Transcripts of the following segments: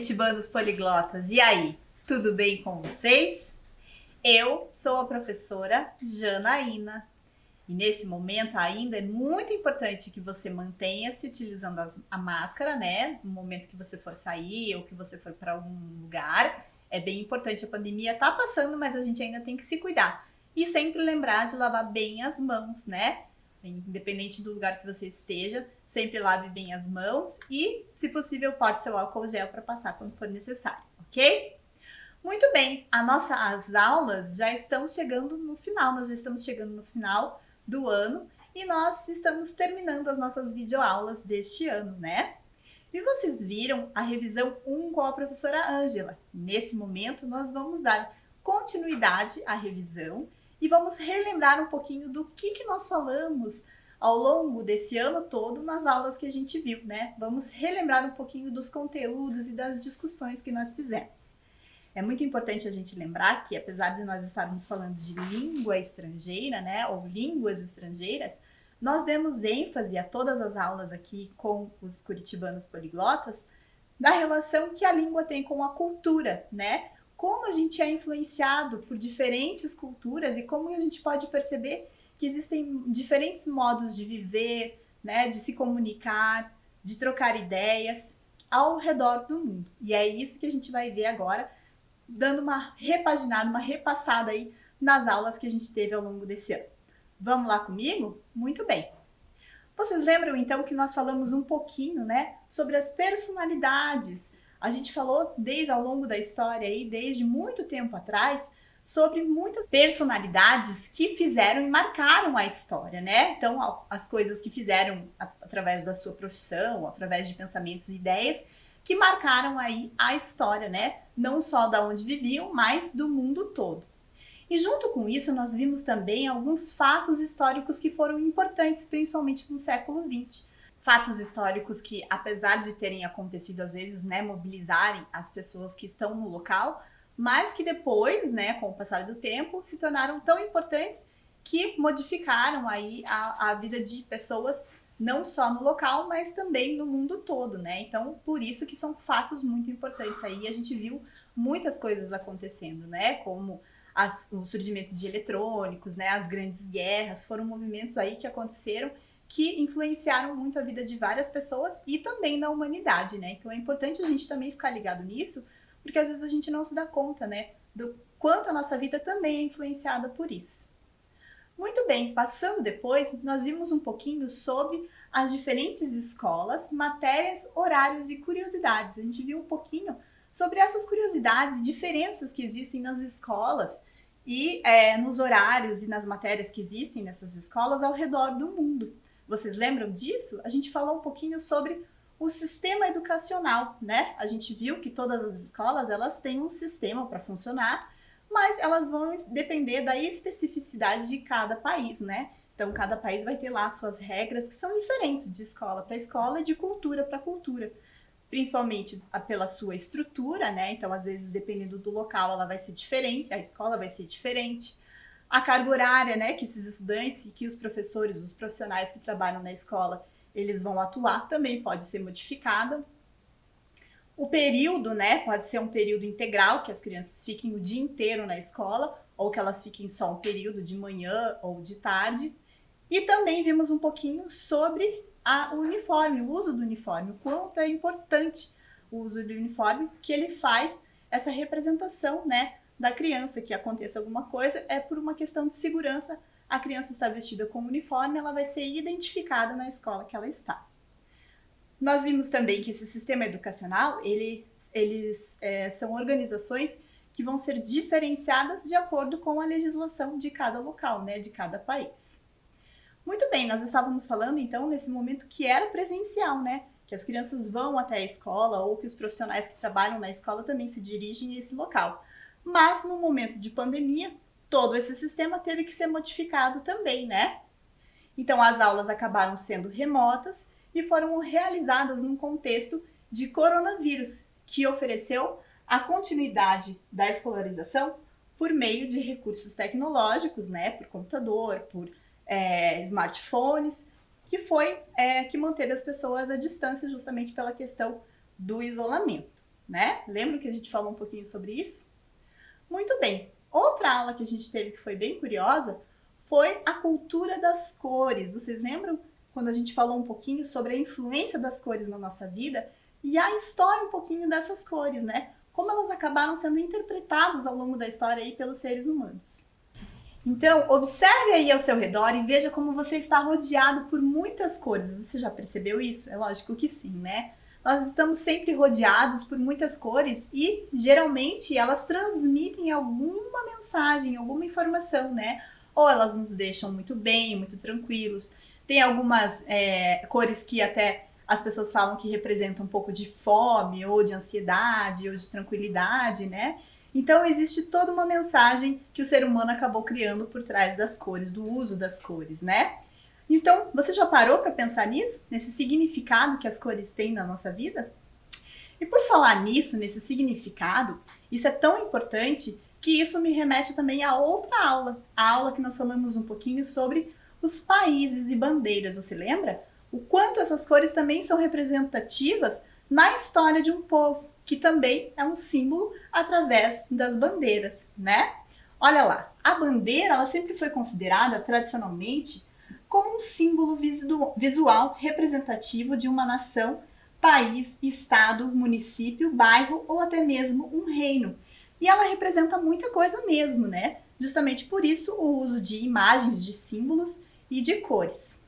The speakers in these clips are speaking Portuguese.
curitibanos poliglotas! E aí, tudo bem com vocês? Eu sou a professora Janaína e nesse momento ainda é muito importante que você mantenha se utilizando a máscara, né? No momento que você for sair ou que você for para algum lugar. É bem importante, a pandemia tá passando, mas a gente ainda tem que se cuidar. E sempre lembrar de lavar bem as mãos, né? Independente do lugar que você esteja, sempre lave bem as mãos e, se possível, porte seu álcool gel para passar quando for necessário, ok? Muito bem, as aulas já estão chegando no final, nós já estamos chegando no final do ano e nós estamos terminando as nossas videoaulas deste ano, né? E vocês viram a revisão 1 com a professora Ângela. Nesse momento, nós vamos dar continuidade à revisão e vamos relembrar um pouquinho do que nós falamos ao longo desse ano todo nas aulas que a gente viu, né? Vamos relembrar um pouquinho dos conteúdos e das discussões que nós fizemos. É muito importante a gente lembrar que, apesar de nós estarmos falando de língua estrangeira, né, ou línguas estrangeiras, nós demos ênfase a todas as aulas aqui com os curitibanos poliglotas da relação que a língua tem com a cultura, né? Como a gente é influenciado por diferentes culturas e como a gente pode perceber que existem diferentes modos de viver, né, de se comunicar, de trocar ideias ao redor do mundo. E é isso que a gente vai ver agora, dando uma repaginada, uma repassada aí nas aulas que a gente teve ao longo desse ano. Vamos lá comigo? Muito bem. Vocês lembram então que nós falamos um pouquinho, né, sobre as personalidades. A gente falou desde ao longo da história aí, desde muito tempo atrás, sobre muitas personalidades que fizeram e marcaram a história, né? Então, as coisas que fizeram através da sua profissão, através de pensamentos e ideias, que marcaram aí a história, né? Não só da onde viviam, mas do mundo todo. E junto com isso, nós vimos também alguns fatos históricos que foram importantes, principalmente no século XX. Fatos históricos que, apesar de terem acontecido às vezes, né, mobilizarem as pessoas que estão no local, mas que depois, né, com o passar do tempo, se tornaram tão importantes que modificaram aí a vida de pessoas não só no local, mas também no mundo todo, né? Então, por isso que são fatos muito importantes aí. A gente viu muitas coisas acontecendo, né? Como o surgimento de eletrônicos, né? As grandes guerras, foram movimentos aí que aconteceram que influenciaram muito a vida de várias pessoas e também na humanidade, né? Então é importante a gente também ficar ligado nisso, porque às vezes a gente não se dá conta, né? Do quanto a nossa vida também é influenciada por isso. Muito bem, passando depois, nós vimos um pouquinho sobre as diferentes escolas, matérias, horários e curiosidades. A gente viu um pouquinho sobre essas curiosidades, diferenças que existem nas escolas e nos horários e nas matérias que existem nessas escolas ao redor do mundo. Vocês lembram disso? A gente falou um pouquinho sobre o sistema educacional, né? A gente viu que todas as escolas, elas têm um sistema para funcionar, mas elas vão depender da especificidade de cada país, né? Então, cada país vai ter lá suas regras que são diferentes de escola para escola e de cultura para cultura. Principalmente pela sua estrutura, né? Então, às vezes, dependendo do local, ela vai ser diferente, a escola vai ser diferente. A carga horária, né, que esses estudantes e que os professores, os profissionais que trabalham na escola, eles vão atuar também pode ser modificada. O período, né, pode ser um período integral, que as crianças fiquem o dia inteiro na escola, ou que elas fiquem só um período de manhã ou de tarde. E também vimos um pouquinho sobre o uniforme, o uso do uniforme, o quanto é importante o uso do uniforme, que ele faz essa representação, né, da criança, que aconteça alguma coisa, é por uma questão de segurança, a criança está vestida com o uniforme, ela vai ser identificada na escola que ela está. Nós vimos também que esse sistema educacional, eles são organizações que vão ser diferenciadas de acordo com a legislação de cada local, né, de cada país. Muito bem, nós estávamos falando então nesse momento que era presencial, né, que as crianças vão até a escola ou que os profissionais que trabalham na escola também se dirigem a esse local. Mas no momento de pandemia, todo esse sistema teve que ser modificado também, né? Então as aulas acabaram sendo remotas e foram realizadas num contexto de coronavírus, que ofereceu a continuidade da escolarização por meio de recursos tecnológicos, né? Por computador, por smartphones, que manteve as pessoas à distância justamente pela questão do isolamento. né? Lembra que a gente falou um pouquinho sobre isso? Muito bem. Outra aula que a gente teve que foi bem curiosa foi a cultura das cores. Vocês lembram quando a gente falou um pouquinho sobre a influência das cores na nossa vida e a história um pouquinho dessas cores, né? Como elas acabaram sendo interpretadas ao longo da história aí pelos seres humanos. Então, observe aí ao seu redor e veja como você está rodeado por muitas cores. Você já percebeu isso? É lógico que sim, né? Nós estamos sempre rodeados por muitas cores e, geralmente, elas transmitem alguma mensagem, alguma informação, né? Ou elas nos deixam muito bem, muito tranquilos. Tem algumas cores que até as pessoas falam que representam um pouco de fome, ou de ansiedade, ou de tranquilidade, né? Então, existe toda uma mensagem que o ser humano acabou criando por trás das cores, do uso das cores, né? Então, você já parou para pensar nisso? Nesse significado que as cores têm na nossa vida? E por falar nisso, nesse significado, isso é tão importante que isso me remete também a outra aula. A aula que nós falamos um pouquinho sobre os países e bandeiras, você lembra? O quanto essas cores também são representativas na história de um povo, que também é um símbolo através das bandeiras, né? Olha lá, a bandeira ela sempre foi considerada tradicionalmente como um símbolo visual representativo de uma nação, país, estado, município, bairro ou até mesmo um reino. E ela representa muita coisa mesmo, né? Justamente por isso o uso de imagens, de símbolos e de cores.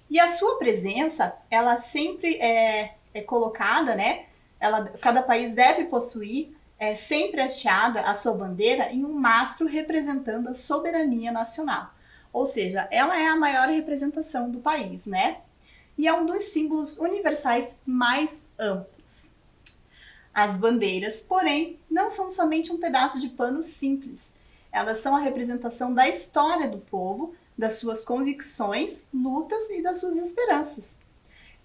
E a sua presença, ela sempre é colocada, né? Cada país deve possuir sempre hasteada a sua bandeira em um mastro representando a soberania nacional. Ou seja, ela é a maior representação do país, né? E é um dos símbolos universais mais amplos. As bandeiras, porém, não são somente um pedaço de pano simples. Elas são a representação da história do povo, das suas convicções, lutas e das suas esperanças.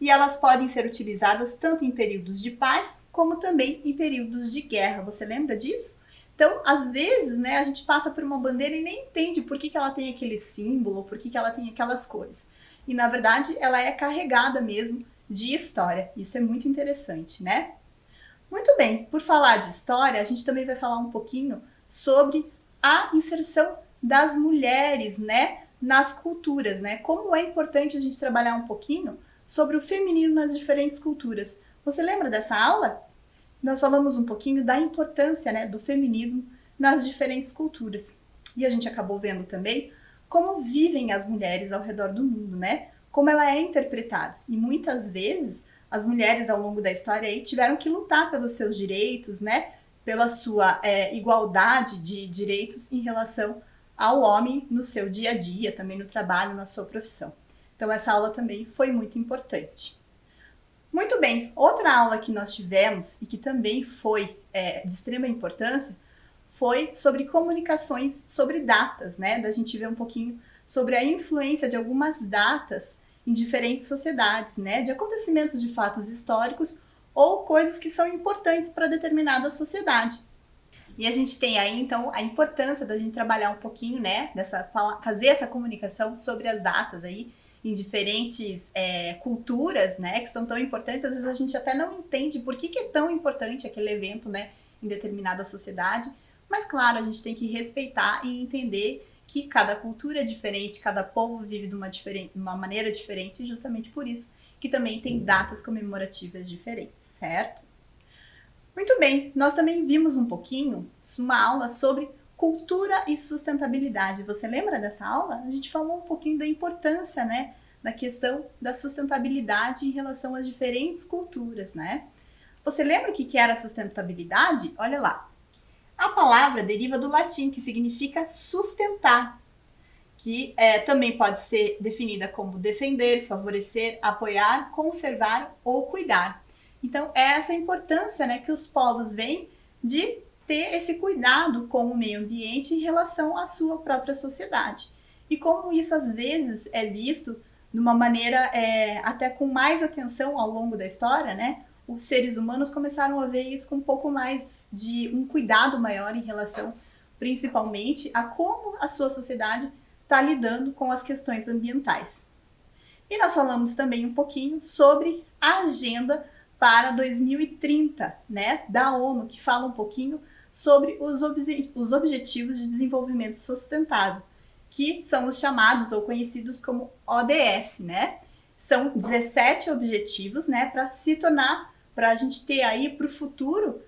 E elas podem ser utilizadas tanto em períodos de paz, como também em períodos de guerra. Você lembra disso? Então, às vezes, né, a gente passa por uma bandeira e nem entende por que ela tem aquele símbolo, por que ela tem aquelas cores. E, na verdade, ela é carregada mesmo de história. Isso é muito interessante, né? Muito bem, por falar de história, a gente também vai falar um pouquinho sobre a inserção das mulheres, né, nas culturas, né? Como é importante a gente trabalhar um pouquinho sobre o feminino nas diferentes culturas. Você lembra dessa aula? Nós falamos um pouquinho da importância, né, do feminismo nas diferentes culturas. E a gente acabou vendo também como vivem as mulheres ao redor do mundo, né? Como ela é interpretada. E muitas vezes as mulheres ao longo da história aí tiveram que lutar pelos seus direitos, né? Pela sua igualdade de direitos em relação ao homem no seu dia a dia, também no trabalho, na sua profissão. Então essa aula também foi muito importante. Muito bem, outra aula que nós tivemos e que também foi de extrema importância foi sobre comunicações sobre datas, né? Da gente ver um pouquinho sobre a influência de algumas datas em diferentes sociedades, né? De acontecimentos de fatos históricos ou coisas que são importantes para determinada sociedade. E a gente tem aí, então, a importância da gente trabalhar um pouquinho, né? Fazer essa comunicação sobre as datas aí, em diferentes culturas, né, que são tão importantes, às vezes a gente até não entende por que é tão importante aquele evento, né, em determinada sociedade, mas claro, a gente tem que respeitar e entender que cada cultura é diferente, cada povo vive de uma maneira diferente, e justamente por isso que também tem datas comemorativas diferentes, certo? Muito bem, nós também vimos um pouquinho, uma aula sobre cultura e sustentabilidade. Você lembra dessa aula? A gente falou um pouquinho da importância, né, da questão da sustentabilidade em relação às diferentes culturas, né? Você lembra o que era sustentabilidade? Olha lá. A palavra deriva do latim, que significa sustentar, que também pode ser definida como defender, favorecer, apoiar, conservar ou cuidar. Então, é essa importância, né, que os povos veem de ter esse cuidado com o meio ambiente em relação à sua própria sociedade. E como isso às vezes é visto de uma maneira até com mais atenção ao longo da história, né? Os seres humanos começaram a ver isso com um pouco mais de um cuidado maior em relação, principalmente, a como a sua sociedade está lidando com as questões ambientais. E nós falamos também um pouquinho sobre a agenda para 2030, né, da ONU, que fala um pouquinho sobre os Objetivos de Desenvolvimento Sustentável, que são os chamados ou conhecidos como ODS, né? São 17 objetivos, né, para a gente ter aí para o futuro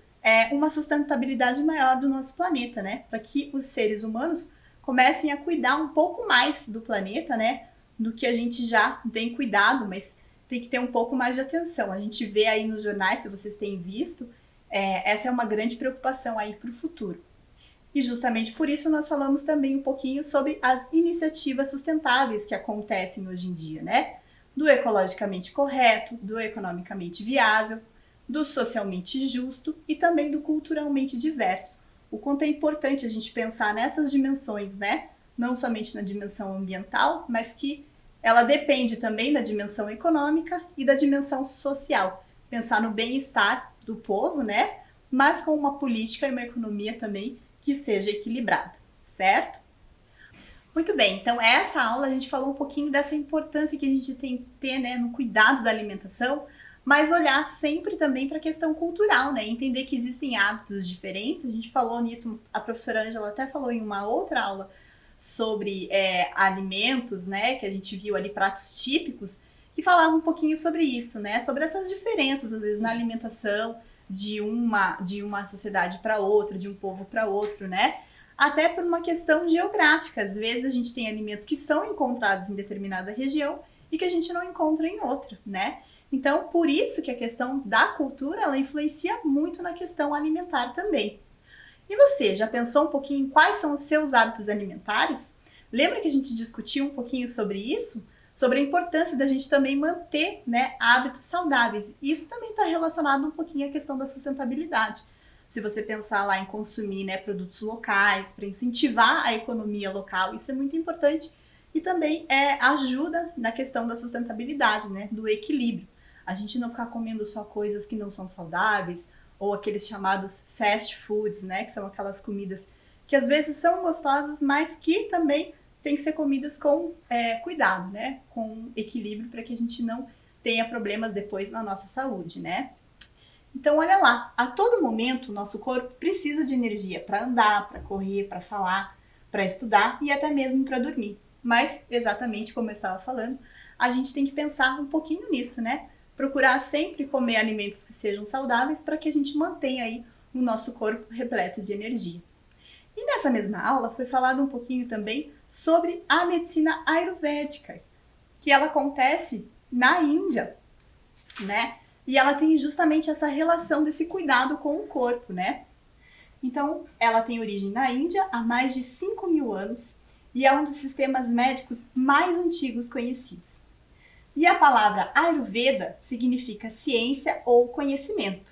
uma sustentabilidade maior do nosso planeta, né? Para que os seres humanos comecem a cuidar um pouco mais do planeta, né? Do que a gente já tem cuidado, mas tem que ter um pouco mais de atenção. A gente vê aí nos jornais, se vocês têm visto, essa é uma grande preocupação aí para o futuro. E justamente por isso nós falamos também um pouquinho sobre as iniciativas sustentáveis que acontecem hoje em dia, né? Do ecologicamente correto, do economicamente viável, do socialmente justo e também do culturalmente diverso. O quanto é importante a gente pensar nessas dimensões, né? Não somente na dimensão ambiental, mas que ela depende também da dimensão econômica e da dimensão social. Pensar no bem-estar do povo, né? Mas com uma política e uma economia também que seja equilibrada, certo? Muito bem, então essa aula a gente falou um pouquinho dessa importância que a gente tem que ter, né, no cuidado da alimentação, mas olhar sempre também para a questão cultural, né? Entender que existem hábitos diferentes. A gente falou nisso, a professora Ângela até falou em uma outra aula sobre alimentos, né? Que a gente viu ali, pratos típicos, que falavam um pouquinho sobre isso, né? Sobre essas diferenças, às vezes, na alimentação de uma sociedade para outra, de um povo para outro, né? Até por uma questão geográfica. Às vezes a gente tem alimentos que são encontrados em determinada região e que a gente não encontra em outra, né? Então, por isso que a questão da cultura, ela influencia muito na questão alimentar também. E você, já pensou um pouquinho em quais são os seus hábitos alimentares? Lembra que a gente discutiu um pouquinho sobre isso? Sobre a importância da gente também manter, né, hábitos saudáveis. Isso também está relacionado um pouquinho à questão da sustentabilidade. Se você pensar lá em consumir, né, produtos locais, para incentivar a economia local, isso é muito importante. E também ajuda na questão da sustentabilidade, né, do equilíbrio. A gente não ficar comendo só coisas que não são saudáveis, ou aqueles chamados fast foods, né, que são aquelas comidas que às vezes são gostosas, mas que também têm que ser comidas com cuidado, né, com equilíbrio, para que a gente não tenha problemas depois na nossa saúde, né. Então, olha lá, a todo momento o nosso corpo precisa de energia para andar, para correr, para falar, para estudar e até mesmo para dormir. Mas, exatamente como eu estava falando, a gente tem que pensar um pouquinho nisso, né? Procurar sempre comer alimentos que sejam saudáveis para que a gente mantenha aí o nosso corpo repleto de energia. E nessa mesma aula foi falado um pouquinho também sobre a medicina ayurvédica, que ela acontece na Índia, né? E ela tem justamente essa relação desse cuidado com o corpo, né? Então, ela tem origem na Índia há mais de 5.000 anos e é um dos sistemas médicos mais antigos conhecidos. E a palavra Ayurveda significa ciência ou conhecimento.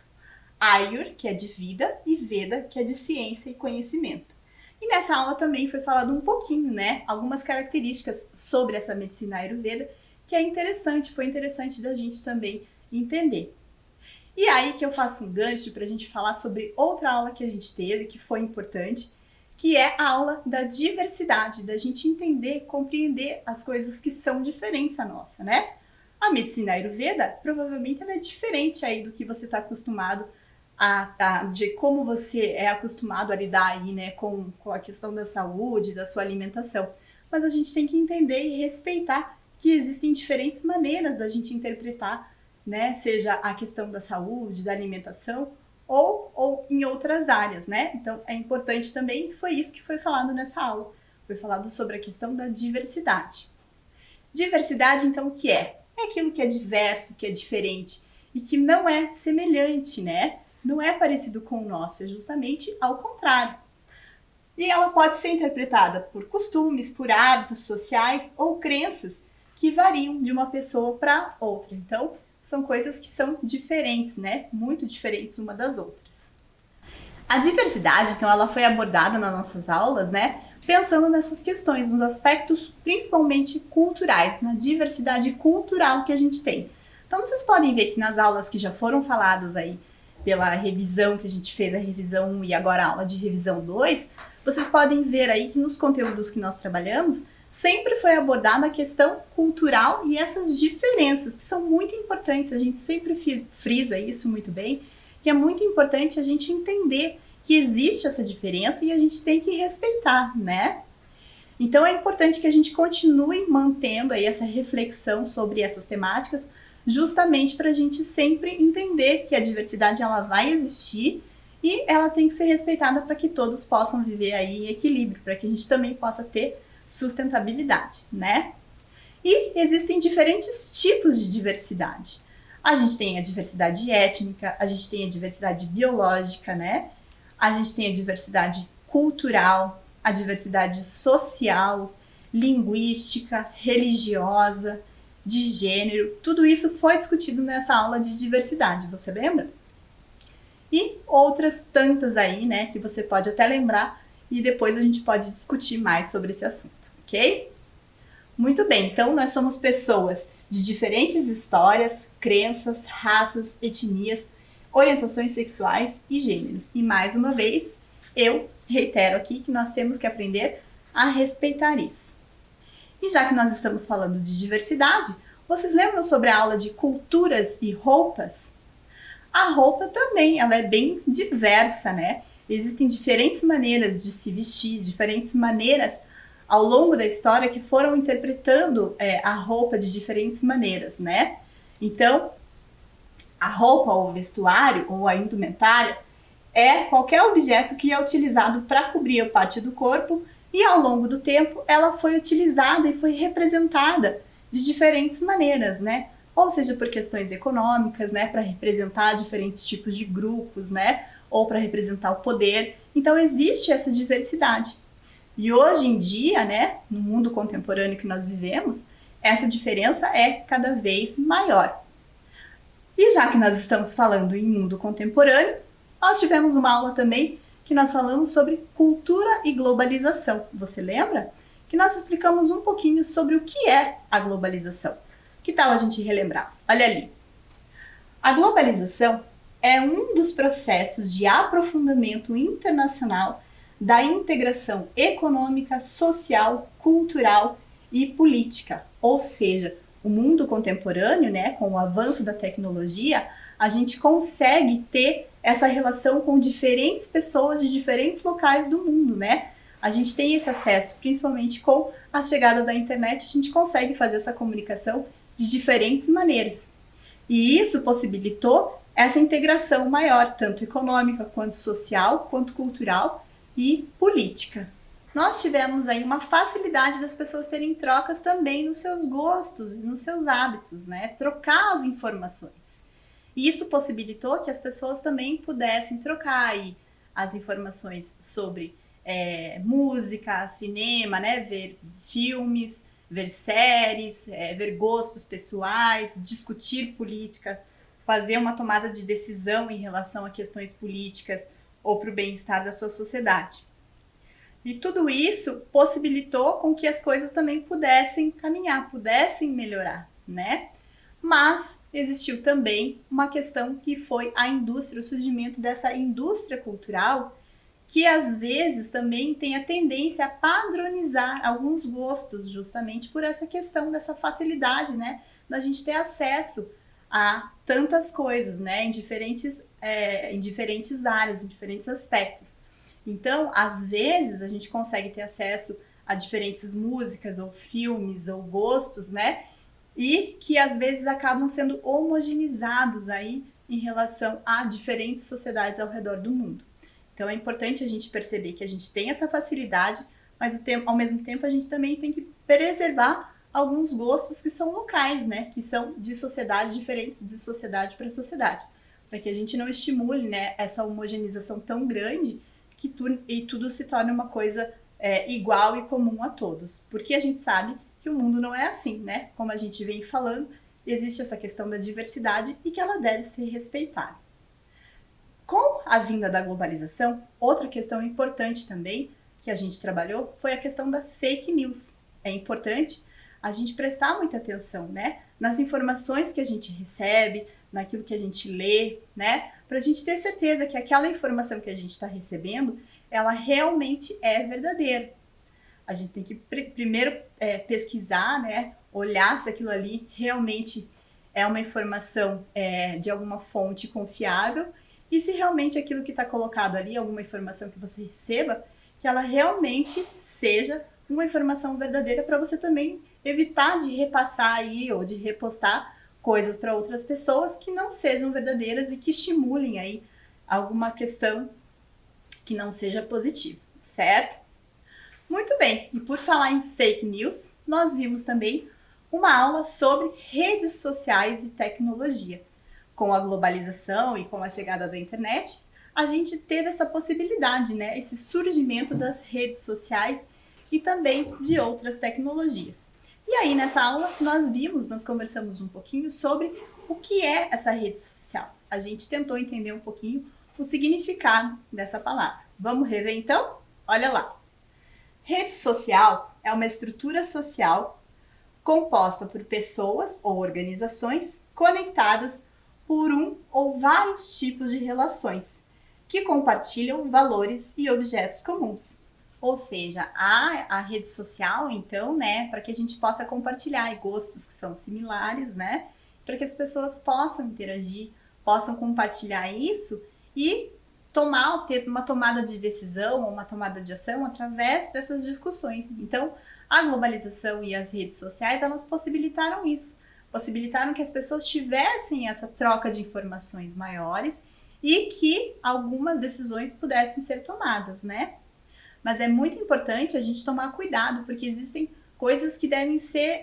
Ayur, que é de vida, e Veda, que é de ciência e conhecimento. E nessa aula também foi falado um pouquinho, né? Algumas características sobre essa medicina Ayurveda, que é interessante, foi interessante da gente também entender. E aí que eu faço um gancho para a gente falar sobre outra aula que a gente teve, que foi importante, que é a aula da diversidade, da gente entender, compreender as coisas que são diferentes a nossa, né? A medicina Ayurveda, provavelmente ela é diferente aí do que você está acostumado de como você é acostumado a lidar aí, né, com a questão da saúde, da sua alimentação. Mas a gente tem que entender e respeitar que existem diferentes maneiras da gente interpretar, né, seja a questão da saúde, da alimentação, ou em outras áreas, né? Então, é importante também, foi isso que foi falado nessa aula. Foi falado sobre a questão da diversidade. Diversidade, então, o que é? É aquilo que é diverso, que é diferente e que não é semelhante, né? Não é parecido com o nosso, é justamente ao contrário. E ela pode ser interpretada por costumes, por hábitos sociais ou crenças que variam de uma pessoa para outra. Então, são coisas que são diferentes, né? Muito diferentes uma das outras. A diversidade, então, ela foi abordada nas nossas aulas, né? Pensando nessas questões, nos aspectos principalmente culturais, na diversidade cultural que a gente tem. Então, vocês podem ver que nas aulas que já foram faladas aí pela revisão que a gente fez, a revisão 1 e agora a aula de revisão 2, vocês podem ver aí que nos conteúdos que nós trabalhamos sempre foi abordada a questão cultural e essas diferenças, que são muito importantes. A gente sempre frisa isso muito bem, que é muito importante a gente entender que existe essa diferença e a gente tem que respeitar, né? Então é importante que a gente continue mantendo aí essa reflexão sobre essas temáticas, justamente para a gente sempre entender que a diversidade ela vai existir e ela tem que ser respeitada para que todos possam viver aí em equilíbrio, para que a gente também possa ter sustentabilidade, né? E existem diferentes tipos de diversidade. A gente tem a diversidade étnica, a gente tem a diversidade biológica, né? A gente tem a diversidade cultural, a diversidade social, linguística, religiosa, de gênero. Tudo isso foi discutido nessa aula de diversidade, você lembra? E outras tantas aí, né, que você pode até lembrar e depois a gente pode discutir mais sobre esse assunto, ok? Muito bem, então nós somos pessoas de diferentes histórias, crenças, raças, etnias, orientações sexuais e gêneros. E mais uma vez, eu reitero aqui que nós temos que aprender a respeitar isso. E já que nós estamos falando de diversidade, vocês lembram sobre a aula de culturas e roupas? A roupa também, ela é bem diversa, né? Existem diferentes maneiras de se vestir, diferentes maneiras ao longo da história que foram interpretando a roupa de diferentes maneiras, né? Então, a roupa ou o vestuário ou a indumentária é qualquer objeto que é utilizado para cobrir a parte do corpo e ao longo do tempo ela foi utilizada e foi representada de diferentes maneiras, né? Ou seja, por questões econômicas, né, para representar diferentes tipos de grupos, né, ou para representar o poder. Então existe essa diversidade. E hoje em dia, né, no mundo contemporâneo que nós vivemos, essa diferença é cada vez maior. E já que nós estamos falando em mundo contemporâneo, nós tivemos uma aula também que nós falamos sobre cultura e globalização. Você lembra? Que nós explicamos um pouquinho sobre o que é a globalização. Que tal a gente relembrar? Olha ali. A globalização é um dos processos de aprofundamento internacional da integração econômica, social, cultural e política. Ou seja, o mundo contemporâneo, né, com o avanço da tecnologia, a gente consegue ter essa relação com diferentes pessoas de diferentes locais do mundo, né? A gente tem esse acesso, principalmente com a chegada da internet, a gente consegue fazer essa comunicação de diferentes maneiras. E isso possibilitou essa integração maior, tanto econômica, quanto social, quanto cultural e política. Nós tivemos aí uma facilidade das pessoas terem trocas também nos seus gostos e nos seus hábitos, né? Trocar as informações. E isso possibilitou que as pessoas também pudessem trocar aí as informações sobre música, cinema, né? Ver filmes, ver séries, ver gostos pessoais, discutir política, fazer uma tomada de decisão em relação a questões políticas ou para o bem-estar da sua sociedade. E tudo isso possibilitou com que as coisas também pudessem caminhar, pudessem melhorar, né? Mas existiu também uma questão que foi a indústria, o surgimento dessa indústria cultural, que às vezes também tem a tendência a padronizar alguns gostos, justamente por essa questão dessa facilidade, né? Da gente ter acesso a tantas coisas, né? Em diferentes áreas, em diferentes aspectos. Então, às vezes, a gente consegue ter acesso a diferentes músicas, ou filmes, ou gostos, né? E que às vezes acabam sendo homogeneizados aí em relação a diferentes sociedades ao redor do mundo. Então é importante a gente perceber que a gente tem essa facilidade, mas ao mesmo tempo a gente também tem que preservar alguns gostos que são locais, né? Que são de sociedades diferentes, de sociedade para sociedade, para que a gente não estimule, né, essa homogeneização tão grande que tudo se torne uma coisa igual e comum a todos. Porque a gente sabe que o mundo não é assim, né? Como a gente vem falando, existe essa questão da diversidade e que ela deve ser respeitada. Com a vinda da globalização, outra questão importante também que a gente trabalhou foi a questão da fake news. É importante a gente prestar muita atenção, né, nas informações que a gente recebe, naquilo que a gente lê, né, para a gente ter certeza que aquela informação que a gente está recebendo, ela realmente é verdadeira. A gente tem que primeiro pesquisar, né? Olhar se aquilo ali realmente é uma informação de alguma fonte confiável e se realmente aquilo que está colocado ali, alguma informação que você receba, que ela realmente seja uma informação verdadeira para você também evitar de repassar aí ou de repostar coisas para outras pessoas que não sejam verdadeiras e que estimulem aí alguma questão que não seja positiva, certo? Muito bem, e por falar em fake news, nós vimos também uma aula sobre redes sociais e tecnologia. Com a globalização e com a chegada da internet, a gente teve essa possibilidade, né? Esse surgimento das redes sociais e também de outras tecnologias. E aí, nessa aula, nós conversamos um pouquinho sobre o que é essa rede social. A gente tentou entender um pouquinho o significado dessa palavra. Vamos rever então? Olha lá. Rede social é uma estrutura social composta por pessoas ou organizações conectadas por um ou vários tipos de relações que compartilham valores e objetos comuns. Ou seja, a rede social, então, né, para que a gente possa compartilhar gostos que são similares, né, para que as pessoas possam interagir, possam compartilhar isso e ter uma tomada de decisão ou uma tomada de ação através dessas discussões. Então, a globalização e as redes sociais, elas possibilitaram isso, possibilitaram que as pessoas tivessem essa troca de informações maiores e que algumas decisões pudessem ser tomadas, né? Mas é muito importante a gente tomar cuidado, porque existem coisas que devem ser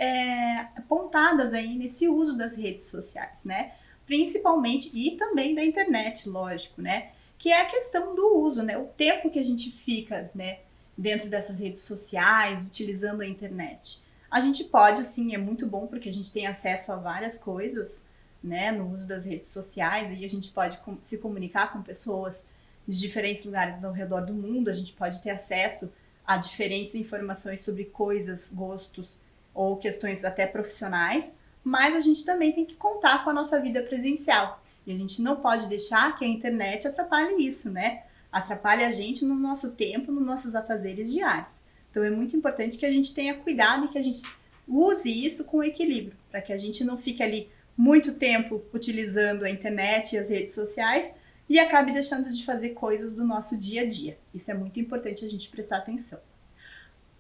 apontadas aí nesse uso das redes sociais, né? Principalmente, e também da internet, lógico, né? Que é a questão do uso, né? O tempo que a gente fica, né, dentro dessas redes sociais, utilizando a internet. A gente pode, sim, é muito bom porque a gente tem acesso a várias coisas, né, no uso das redes sociais, e a gente pode se comunicar com pessoas de diferentes lugares ao redor do mundo, a gente pode ter acesso a diferentes informações sobre coisas, gostos ou questões até profissionais, mas a gente também tem que contar com a nossa vida presencial. E a gente não pode deixar que a internet atrapalhe isso, né? Atrapalhe a gente no nosso tempo, nos nossos afazeres diários. Então é muito importante que a gente tenha cuidado e que a gente use isso com equilíbrio, para que a gente não fique ali muito tempo utilizando a internet e as redes sociais e acabe deixando de fazer coisas do nosso dia a dia. Isso é muito importante a gente prestar atenção.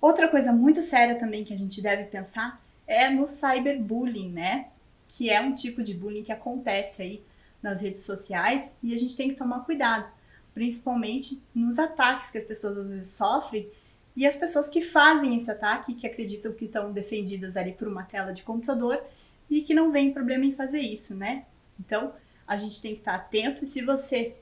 Outra coisa muito séria também que a gente deve pensar é no cyberbullying, né? Que é um tipo de bullying que acontece aí nas redes sociais e a gente tem que tomar cuidado, principalmente nos ataques que as pessoas às vezes sofrem e as pessoas que fazem esse ataque, que acreditam que estão defendidas ali por uma tela de computador e que não vem problema em fazer isso, né? Então, a gente tem que estar atento e se você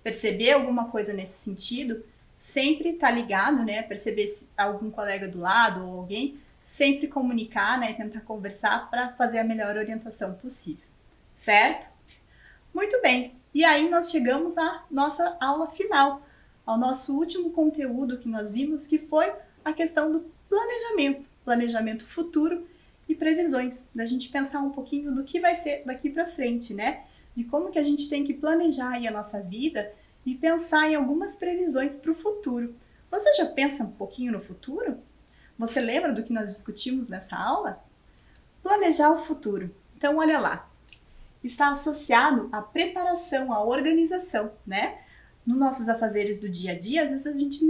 perceber alguma coisa nesse sentido, sempre estar ligado, né? Perceber se algum colega do lado ou alguém, sempre comunicar, né? Tentar conversar para fazer a melhor orientação possível, certo? Muito bem, e aí nós chegamos à nossa aula final, ao nosso último conteúdo que nós vimos, que foi a questão do planejamento futuro e previsões, da gente pensar um pouquinho do que vai ser daqui para frente, né? De como que a gente tem que planejar aí a nossa vida e pensar em algumas previsões para o futuro. Você já pensa um pouquinho no futuro? Você lembra do que nós discutimos nessa aula? Planejar o futuro. Então, olha lá. Está associado à preparação, à organização, né? Nos nossos afazeres do dia a dia, às vezes a gente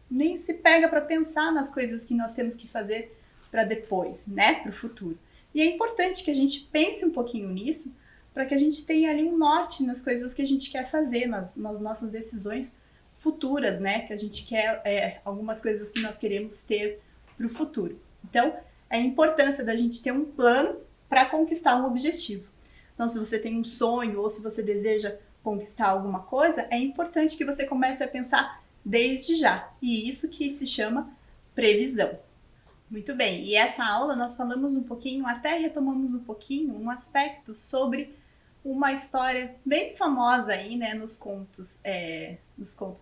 nem se pega para pensar nas coisas que nós temos que fazer para depois, né? Para o futuro. E é importante que a gente pense um pouquinho nisso, para que a gente tenha ali um norte nas coisas que a gente quer fazer, nas nossas decisões futuras, né? Que a gente quer, algumas coisas que nós queremos ter para o futuro. Então, a importância da gente ter um plano para conquistar um objetivo. Então, se você tem um sonho ou se você deseja conquistar alguma coisa, é importante que você comece a pensar desde já. E isso que se chama previsão. Muito bem, e essa aula nós falamos um pouquinho, até retomamos um pouquinho, um aspecto sobre uma história bem famosa aí, né, nos contos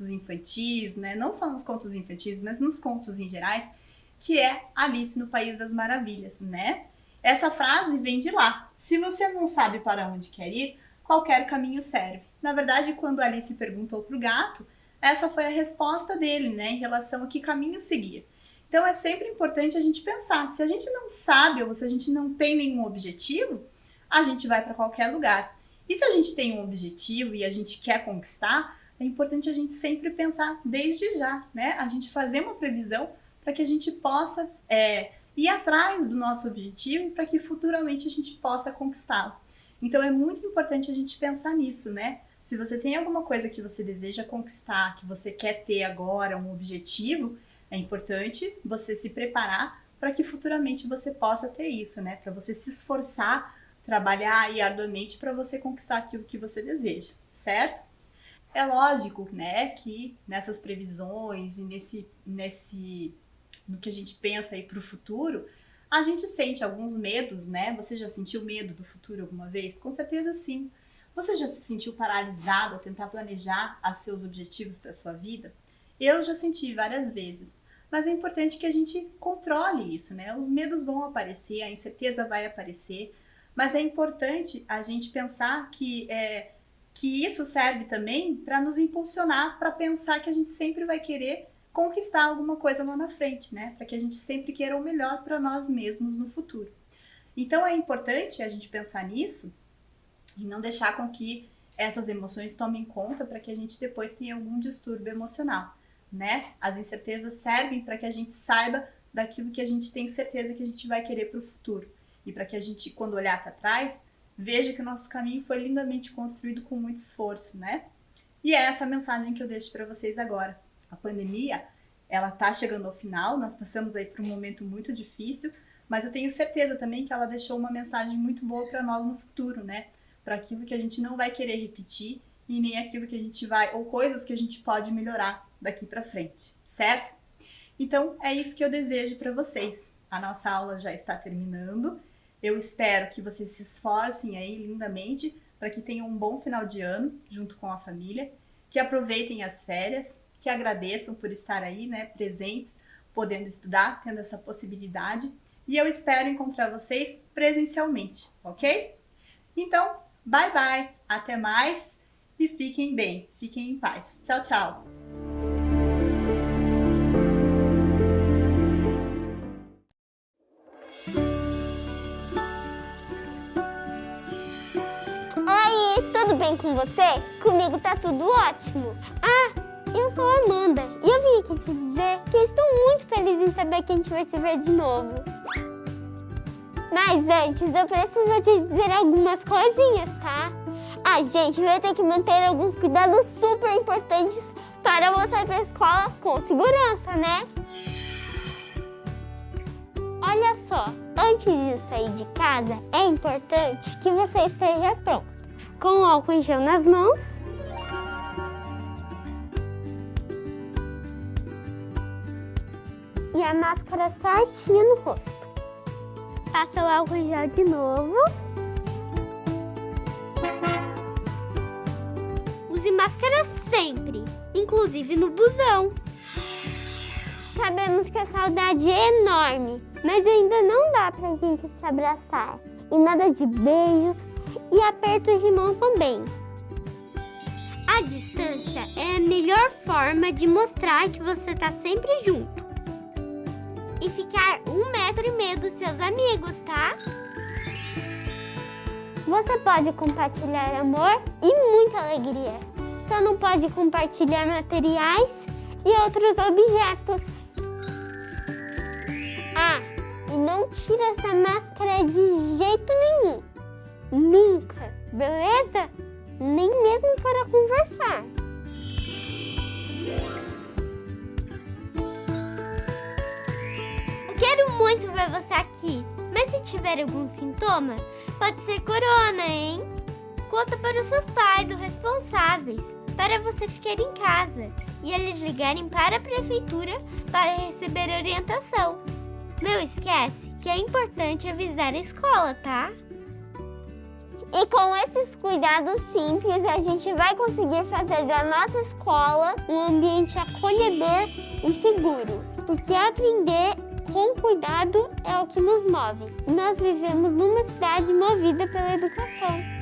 infantis, né, não só nos contos infantis, mas nos contos em gerais, que é Alice no País das Maravilhas, né? Essa frase vem de lá. Se você não sabe para onde quer ir, qualquer caminho serve. Na verdade, quando Alice perguntou para o gato, essa foi a resposta dele, né, em relação a que caminho seguir. Então é sempre importante a gente pensar. Se a gente não sabe ou se a gente não tem nenhum objetivo, a gente vai para qualquer lugar. E se a gente tem um objetivo e a gente quer conquistar, é importante a gente sempre pensar desde já, né? A gente fazer uma previsão para que a gente possa ir atrás do nosso objetivo para que futuramente a gente possa conquistá-lo. Então é muito importante a gente pensar nisso, né? Se você tem alguma coisa que você deseja conquistar, que você quer ter agora, um objetivo, é importante você se preparar para que futuramente você possa ter isso, né? Para você se esforçar, trabalhar aí arduamente para você conquistar aquilo que você deseja, certo? É lógico, né, que nessas previsões e no que a gente pensa aí para o futuro, a gente sente alguns medos, né? Você já sentiu medo do futuro alguma vez? Com certeza sim. Você já se sentiu paralisado ao tentar planejar os seus objetivos para a sua vida? Eu já senti várias vezes. Mas é importante que a gente controle isso, né? Os medos vão aparecer, a incerteza vai aparecer, mas é importante a gente pensar que isso serve também para nos impulsionar, para pensar que a gente sempre vai querer conquistar alguma coisa lá na frente, né? Para que a gente sempre queira o melhor para nós mesmos no futuro. Então é importante a gente pensar nisso e não deixar com que essas emoções tomem conta para que a gente depois tenha algum distúrbio emocional, né? As incertezas servem para que a gente saiba daquilo que a gente tem certeza que a gente vai querer para o futuro. E para que a gente, quando olhar para trás, veja que o nosso caminho foi lindamente construído com muito esforço, né? E é essa a mensagem que eu deixo para vocês agora. A pandemia, ela tá chegando ao final, nós passamos aí por um momento muito difícil, mas eu tenho certeza também que ela deixou uma mensagem muito boa para nós no futuro, né? Para aquilo que a gente não vai querer repetir e nem aquilo que a gente vai, ou coisas que a gente pode melhorar daqui para frente, certo? Então, é isso que eu desejo para vocês. A nossa aula já está terminando. Eu espero que vocês se esforcem aí lindamente para que tenham um bom final de ano junto com a família, que aproveitem as férias, que agradeçam por estar aí, né, presentes, podendo estudar, tendo essa possibilidade. E eu espero encontrar vocês presencialmente, ok? Então, bye bye, até mais e fiquem bem, fiquem em paz. Tchau, tchau! Tudo bem com você? Comigo tá tudo ótimo. Eu sou a Amanda e eu vim aqui te dizer que eu estou muito feliz em saber que a gente vai se ver de novo. Mas antes eu preciso te dizer algumas coisinhas, tá? A gente vai ter que manter alguns cuidados super importantes para voltar para a escola com segurança, né? Olha só, antes de sair de casa é importante que você esteja pronto. Com o álcool em gel nas mãos. E a máscara certinha no rosto. Passa o álcool em gel de novo. Use máscara sempre, inclusive no busão. Sabemos que a saudade é enorme, mas ainda não dá pra gente se abraçar. E nada de beijos e apertos de mão também. A distância é a melhor forma de mostrar que você está sempre junto. E ficar 1,5 metro dos seus amigos, tá? Você pode compartilhar amor e muita alegria. Só não pode compartilhar materiais e outros objetos. E não tira essa máscara de jeito nenhum. Nunca, beleza? Nem mesmo para conversar. Eu quero muito ver você aqui, mas se tiver algum sintoma, pode ser corona, hein? Conta para os seus pais ou responsáveis, para você ficar em casa e eles ligarem para a prefeitura para receber orientação. Não esquece que é importante avisar a escola, tá? E com esses cuidados simples, a gente vai conseguir fazer da nossa escola um ambiente acolhedor e seguro. Porque aprender com cuidado é o que nos move. Nós vivemos numa cidade movida pela educação.